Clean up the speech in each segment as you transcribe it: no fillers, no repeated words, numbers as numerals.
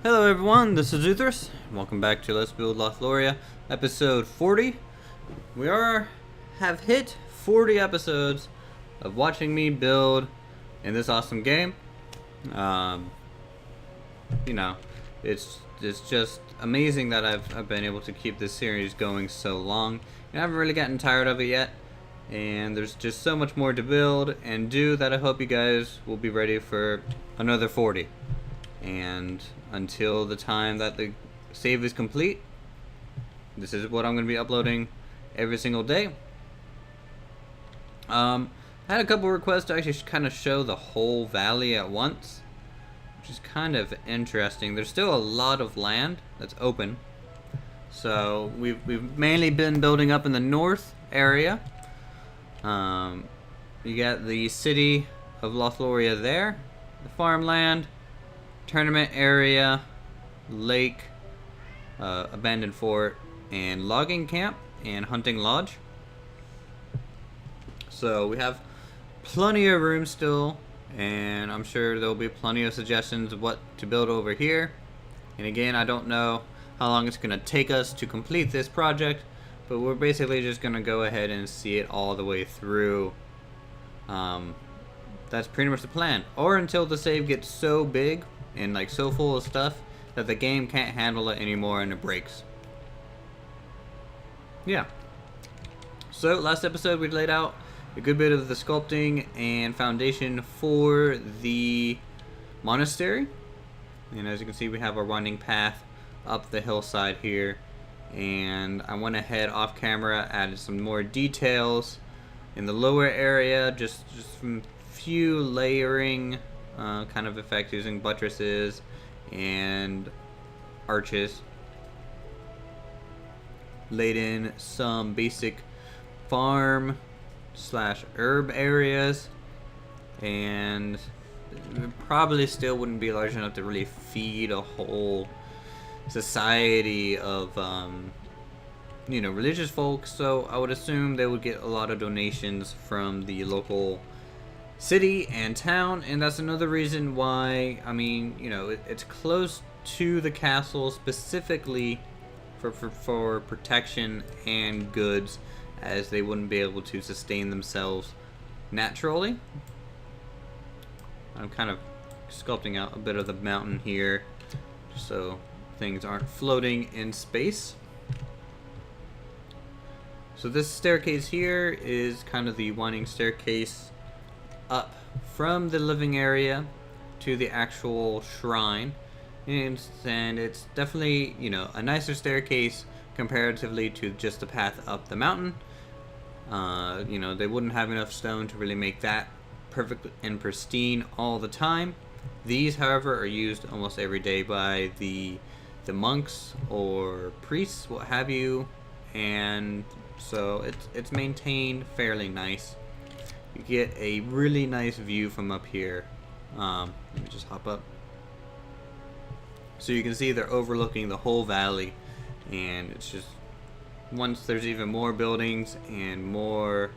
Hello everyone, this is Uthris. Welcome back to Let's Build Lothloria, episode 40. Have hit 40 episodes of watching me build in this awesome game. You know, it's just amazing that I've been able to keep this series going so long. And I haven't really gotten tired of it yet. And there's just so much more to build and do that I hope you guys will be ready for another 40. And until the time that the save is complete, this is what I'm going to be uploading every single day. I had a couple requests to actually kind of show the whole valley at once, which is kind of interesting. There's still a lot of land that's open, so we've mainly been building up in the north area. You got the city of Lothloria there, the farmland, tournament area, lake, abandoned fort, and logging camp and hunting lodge. So we have plenty of room still, and I'm sure there'll be plenty of suggestions of what to build over here. And again, I don't know how long it's going to take us to complete this project, but we're basically just going to go ahead and see it all the way through. That's pretty much the plan. Or until the save gets so big and like so full of stuff that the game can't handle it anymore and it breaks. Yeah. So last episode we laid out a good bit of the sculpting and foundation for the monastery. And as you can see, we have a winding path up the hillside here. And I went ahead off camera, added some more details in the lower area, just some few layering kind of effects using buttresses and arches. Laid in some basic farm / herb areas, and it probably still wouldn't be large enough to really feed a whole society of religious folks, so I would assume they would get a lot of donations from the local city and town. And that's another reason why, I mean, it's close to the castle specifically for protection and goods, as they wouldn't be able to sustain themselves naturally. I'm kind of sculpting out a bit of the mountain here just so things aren't floating in space. So this staircase here is kind of the winding staircase up from the living area to the actual shrine. And it's definitely, a nicer staircase comparatively to just the path up the mountain. They wouldn't have enough stone to really make that perfect and pristine all the time. These, however, are used almost every day by the monks or priests, what have you, and so it's maintained fairly nice. You get a really nice view from up here. Let me just hop up. So you can see they're overlooking the whole valley, and it's just, once there's even more buildings and more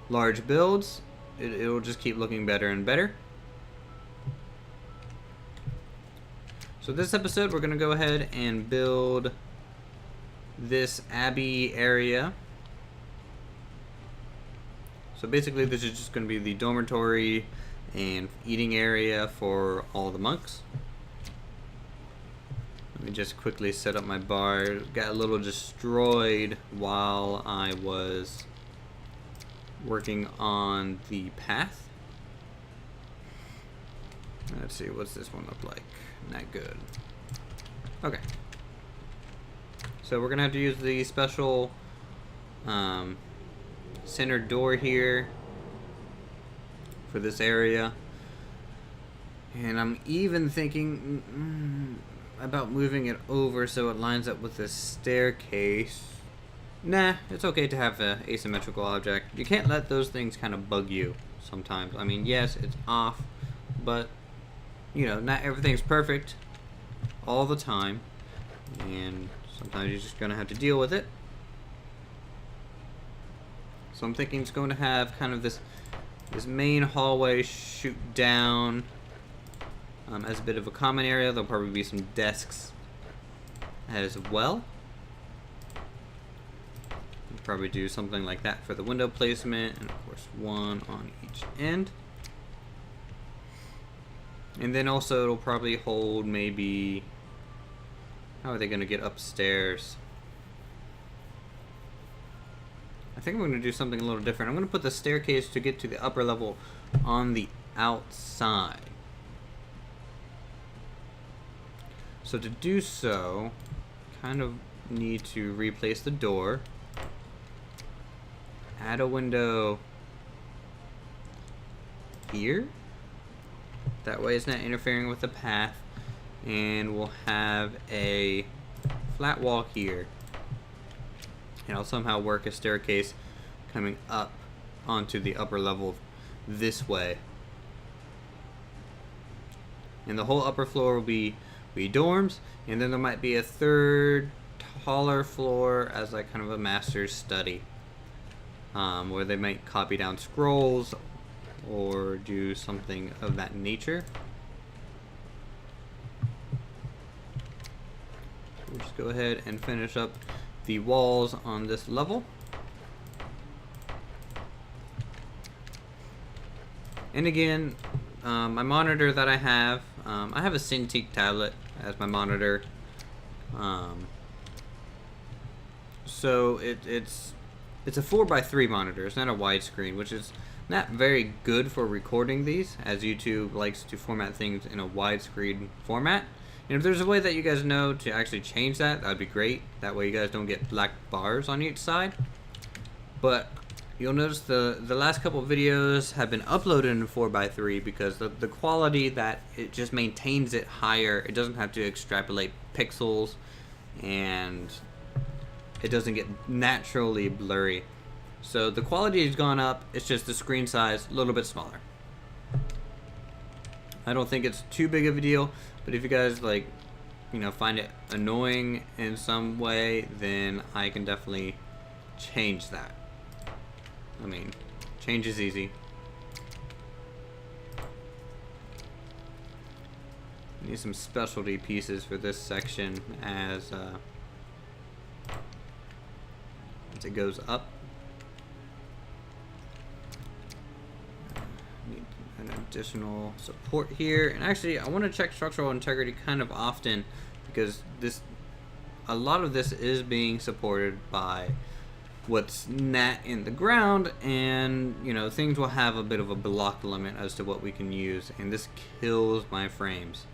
large builds, it'll just keep looking better and better. So this episode we're going to go ahead and build this abbey area. So basically this is just going to be the dormitory and eating area for all the monks. Let me just quickly set up my bar. Got a little destroyed while I was working on the path. Let's see, what's this one look like? Not good. Okay. So we're gonna have to use the special center door here for this area. And I'm even thinking about moving it over so it lines up with the staircase. Nah, it's okay to have an asymmetrical object. You can't let those things kind of bug you sometimes. I mean, yes, it's off, but not everything's perfect all the time, and sometimes you're just gonna have to deal with it. So I'm thinking it's going to have kind of this main hallway shoot down As a bit of a common area, there'll probably be some desks as well. We'll probably do something like that for the window placement, and of course one on each end. And then also it'll probably hold maybe, how are they going to get upstairs? I think I'm going to do something a little different. I'm going to put the staircase to get to the upper level on the outside. So to do so, kind of need to replace the door. Add a window here. That way it's not interfering with the path. And we'll have a flat wall here. And I'll somehow work a staircase coming up onto the upper level this way. And the whole upper floor will be dorms, and then there might be a third taller floor as like kind of a master's study, where they might copy down scrolls or do something of that nature. We'll just go ahead and finish up the walls on this level. And again, my monitor that I have a Cintiq tablet as my monitor. So it's a 4:3 monitor. It's not a widescreen, which is not very good for recording these, as YouTube likes to format things in a widescreen format. And if there's a way that you guys know to actually change that, that'd be great. That way you guys don't get black bars on each side. But you'll notice the last couple of videos have been uploaded in 4:3 because the quality that it just maintains it higher. It doesn't have to extrapolate pixels, and it doesn't get naturally blurry. So the quality has gone up. It's just the screen size a little bit smaller. I don't think it's too big of a deal, but if you guys like, find it annoying in some way, then I can definitely change that. I mean, change is easy. Need some specialty pieces for this section as it goes up. Need an additional support here, and actually I want to check structural integrity kind of often because a lot of this is being supported by what's not in the ground, and things will have a bit of a block limit as to what we can use, and this kills my frames.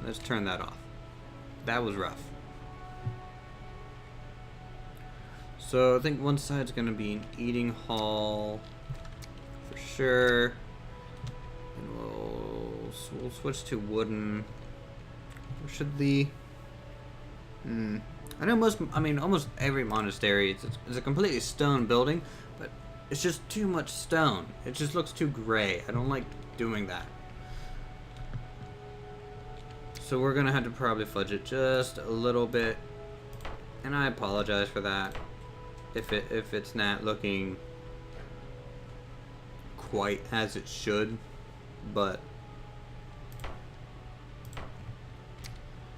Let's turn that off. That was rough. So I think one side's gonna be an eating hall for sure, and we'll switch to wooden. Or should the I know almost every monastery it's a completely stone building, but it's just too much stone. It just looks too gray. I don't like doing that. So we're gonna have to probably fudge it just a little bit, and I apologize for that if it's not looking quite as it should, but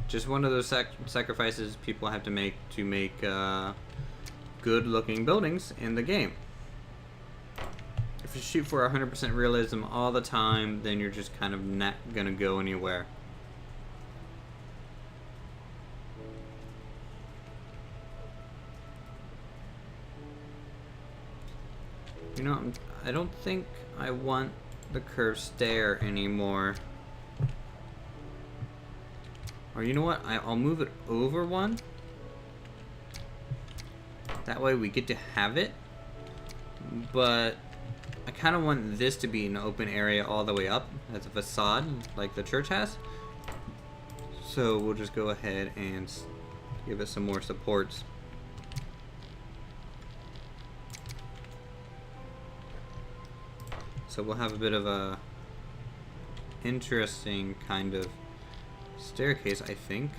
just one of those sacrifices people have to make good looking buildings in the game. If you shoot for 100% realism all the time, then you're just kind of not gonna go anywhere. I don't think I want the curved stair anymore. Or you know what? I'll move it over one. That way we get to have it. But I kind of want this to be an open area all the way up as a facade like the church has. So we'll just go ahead and give it some more supports. So we'll have a bit of a interesting kind of staircase, I think.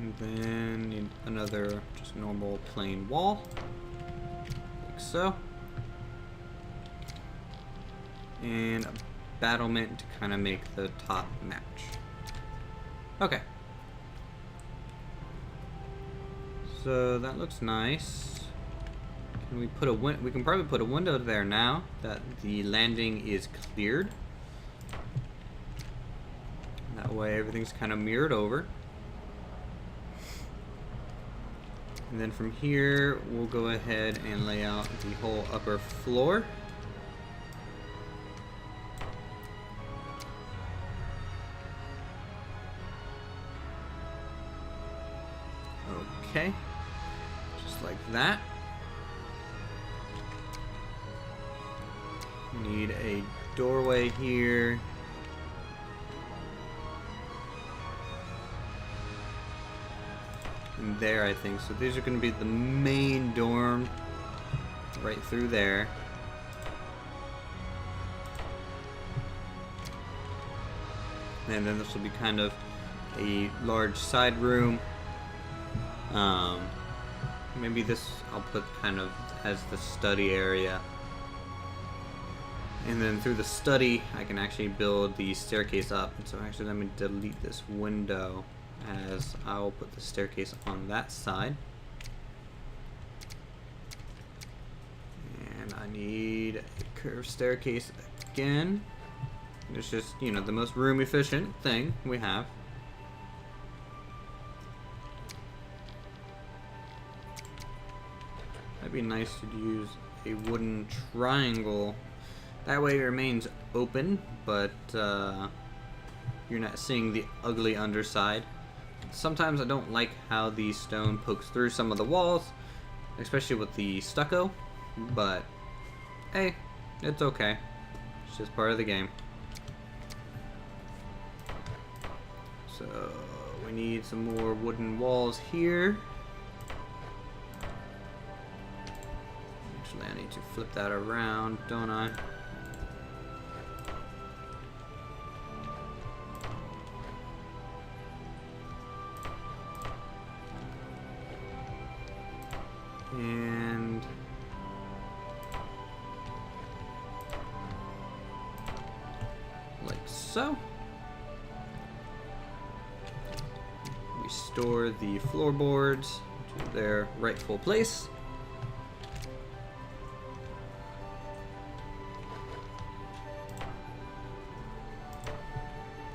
And then need another just normal plain wall, like so. And a battlement to kind of make the top match. Okay. So that looks nice. Can we put a we can probably put a window there now that the landing is cleared. That way everything's kind of mirrored over. And then from here, we'll go ahead and lay out the whole upper floor. Okay, just like that. Need a doorway here. And there, I think. So these are going to be the main dorm right through there. And then this will be kind of a large side room. Maybe this I'll put kind of as the study area. And then through the study, I can actually build the staircase up. And so actually let me delete this window, as I'll put the staircase on that side. And I need a curved staircase again. It's just, you know, the most room efficient thing we have. That'd be nice to use a wooden triangle. That way it remains open, but you're not seeing the ugly underside. Sometimes I don't like how the stone pokes through some of the walls, especially with the stucco, but hey, it's okay. It's just part of the game. So we need some more wooden walls here. Actually, I need to flip that around, don't I? And like so. Restore the floorboards to their rightful place.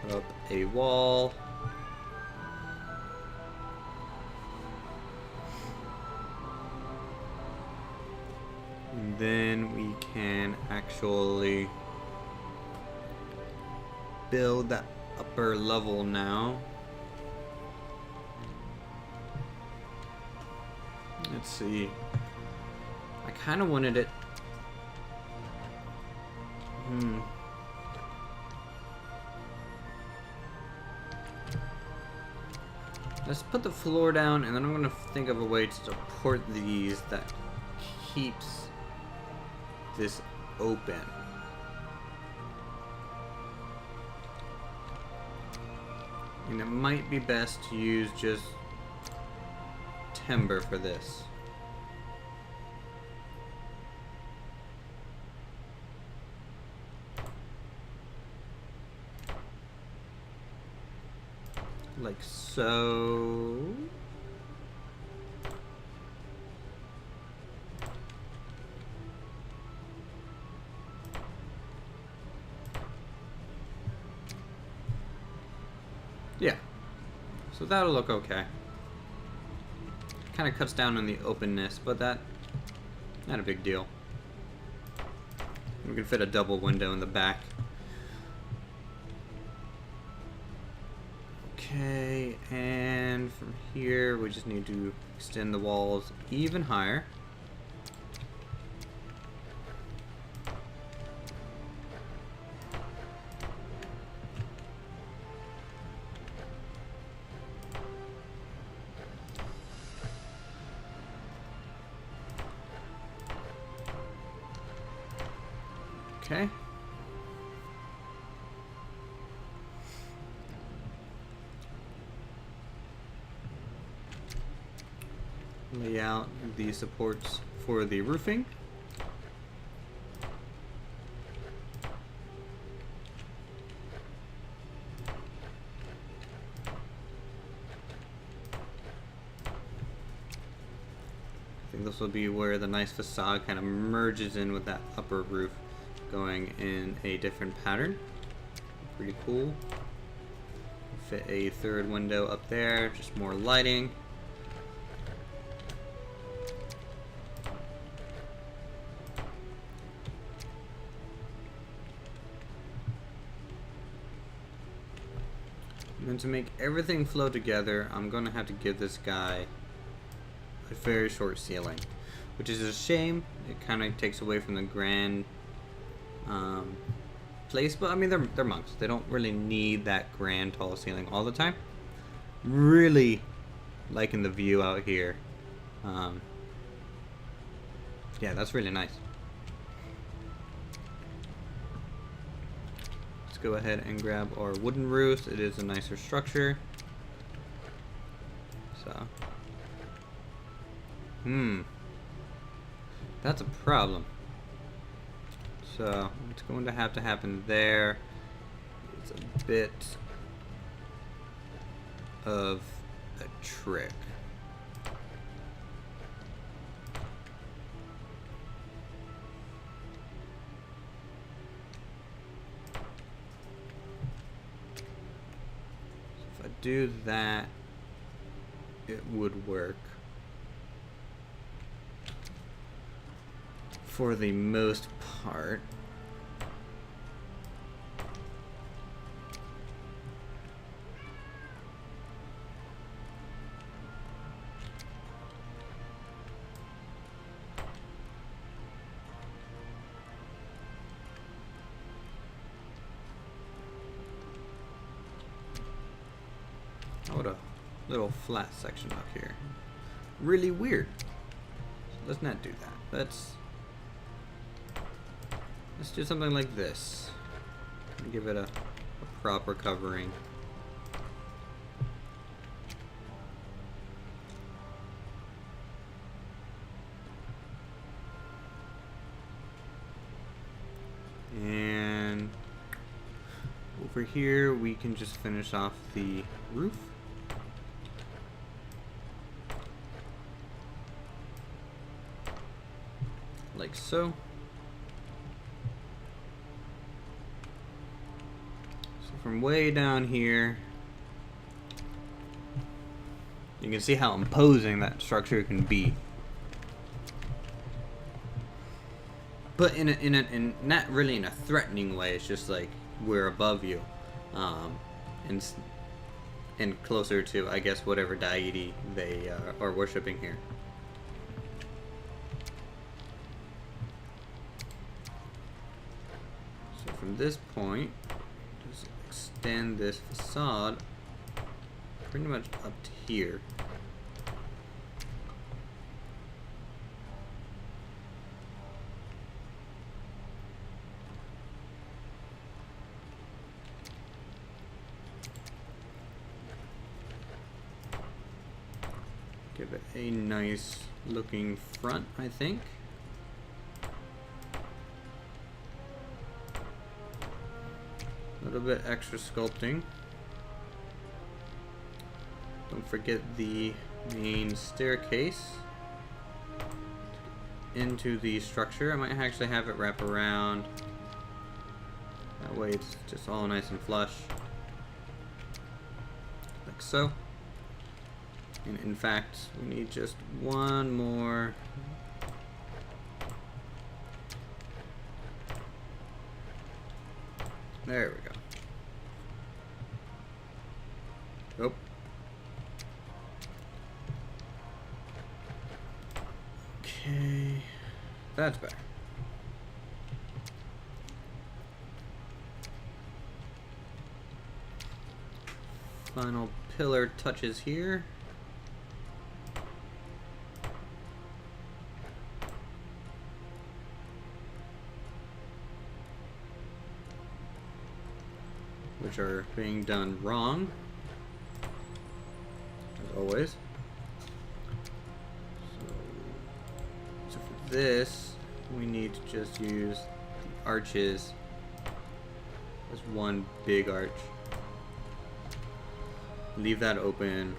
Put up a wall. And then we can actually build that upper level now. Let's see. I kind of wanted it. Let's put the floor down, and then I'm going to think of a way to support these that keeps this open. And it might be best to use just timber for this. Like so. Yeah, so that'll look okay. Kind of cuts down on the openness, but that, not a big deal. We can fit a double window in the back. Okay, and from here we just need to extend the walls even higher. Okay. lay out the supports for the roofing. I think this will be where the nice facade kind of merges in with that upper roof going in a different pattern. Pretty cool. Fit a third window up there, just more lighting. And then to make everything flow together, I'm going to have to give this guy a very short ceiling, which is a shame. It kind of takes away from the grand place, but I mean they're monks. They don't really need that grand tall ceiling all the time. Really liking the view out here. Yeah, that's really nice. Let's go ahead and grab our wooden roofs. It is a nicer structure. So, that's a problem. So, it's going to have to happen there. It's a bit of a trick. So if I do that, it would work for the most part. Oh, what a little flat section up here. Really weird. So let's not do that. Let's do something like this. Give it a proper covering. And over here we can just finish off the roof. Like so. From way down here, you can see how imposing that structure can be. But in not really in a threatening way. It's just like we're above you, and closer to, I guess, whatever deity they are worshiping here. So from this point, just extend this facade pretty much up to here. Give it a nice looking front, I think. A little bit extra sculpting. Don't forget the main staircase into the structure. I might actually have it wrap around. That way it's just all nice and flush. Like so. And in fact, we need just one more. There we go. Oh. Okay. That's better. Final pillar touches here. Which are being done wrong, as always. this, we need to just use the arches as one big arch. Leave that open.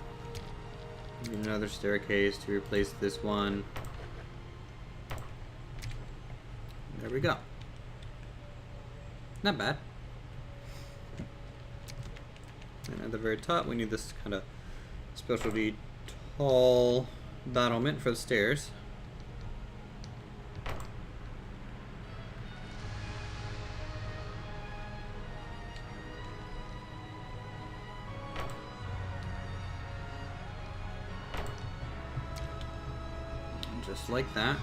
Need another staircase to replace this one. There we go. Not bad. And at the very top, we need this kind of specialty tall battlement for the stairs. Just like that.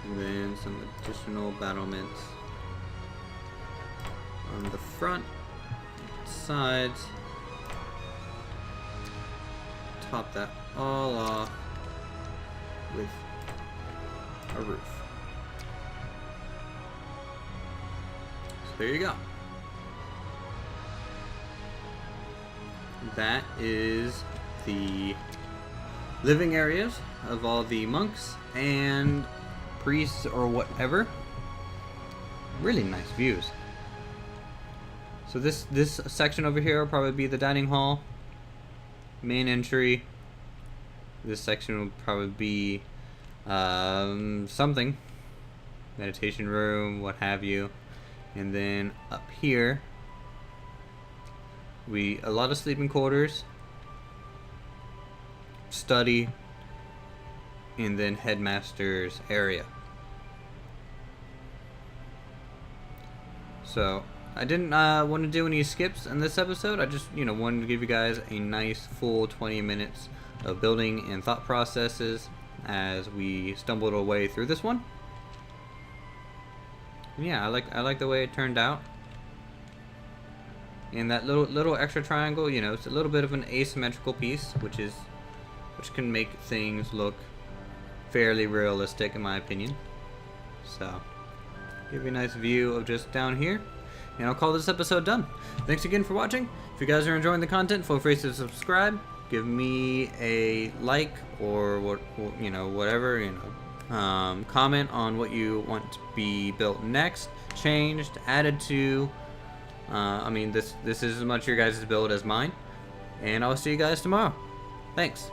And then some additional battlements on the front, sides. Top that all off with a roof. So there you go. That is the living areas of all the monks and priests or whatever. Really nice views. So this section over here will probably be the dining hall, main entry. This section will probably be something, meditation room, what have you. And then up here, a lot of sleeping quarters, study, and then headmaster's area. So I didn't want to do any skips in this episode. I just wanted to give you guys a nice full 20 minutes of building and thought processes as we stumbled our way through this one. And yeah, I like the way it turned out. And that little extra triangle, it's a little bit of an asymmetrical piece, which can make things look fairly realistic in my opinion. So give you a nice view of just down here, and I'll call this episode done. Thanks again for watching. If you guys are enjoying the content, feel free to subscribe, give me a like or whatever, comment on what you want to be built next, changed, added to. This is as much your guys' build as mine, and I'll see you guys tomorrow. Thanks.